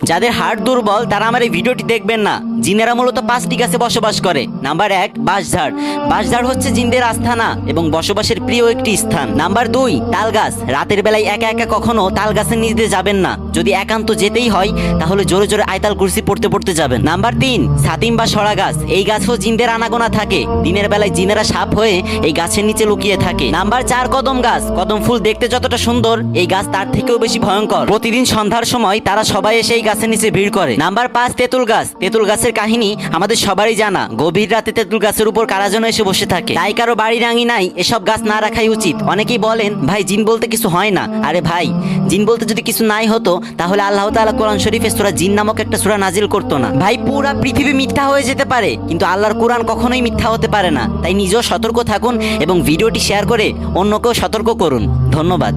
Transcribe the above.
যাদের হার্ট দুর্বল তারা আমার এই ভিডিওটি দেখবেন না। জিনেরা মূলত 5টি গাছে বসবাস করে। নাম্বার 1, বাঁশঝাড়। বাঁশঝাড় হচ্ছে জিনদের আস্থানা এবং বসবাসের প্রিয় একটি স্থান। নাম্বার 2, তাল গাছ। রাতের বেলায় একা একা কখনো তাল গাছের নিচে যাবেন না। যদি একান্ত যেতেই হয় তাহলে জোরে জোরে আয়তাল কুরসি পড়তে পড়তে যাবেন। নাম্বার 3, ছাতিম বা সরা গাছ। এই গাছেও জিনদের আনাগোনা থাকে। দিনের বেলায় জিনেরা সাপ হয়ে এই গাছের নিচে লুকিয়ে থাকে। নাম্বার 4, কদম গাছ। কদম ফুল দেখতে যতটা সুন্দর, এই গাছ তার থেকেও বেশি ভয়ঙ্কর। প্রতিদিন সন্ধ্যার সময় তারা সবাই এসে এই গাছের নিচে ভিড় করে। নাম্বার 5, তেঁতুল গাছ। তেঁতুল গাছের কাহিনী আমাদের সবারই জানা। গভীর রাতে তেঁতুল গাছের উপর কারা যেন এসে বসে থাকে। তাই কারো বাড়ি রাঙি নাই এসব গাছ না রাখাই উচিত। অনেকেই বলেন ভাই জিন বলতে কিছু হয় না। আরে ভাই, জিন বলতে যদি কিছু নাই হতো তাহলে আল্লাহ তাআলা কোরআন শরীফে সূরা জিন নামক একটা সূরা নাজিল করতো না। ভাই পুরা পৃথিবী মিথ্যা হয়ে যেতে পারে কিন্তু আল্লাহর কোরআন কখনোই মিথ্যা হতে পারে না। তাই নিজেও সতর্ক থাকুন এবং ভিডিওটি শেয়ার করে অন্যকেও সতর্ক করুন। ধন্যবাদ।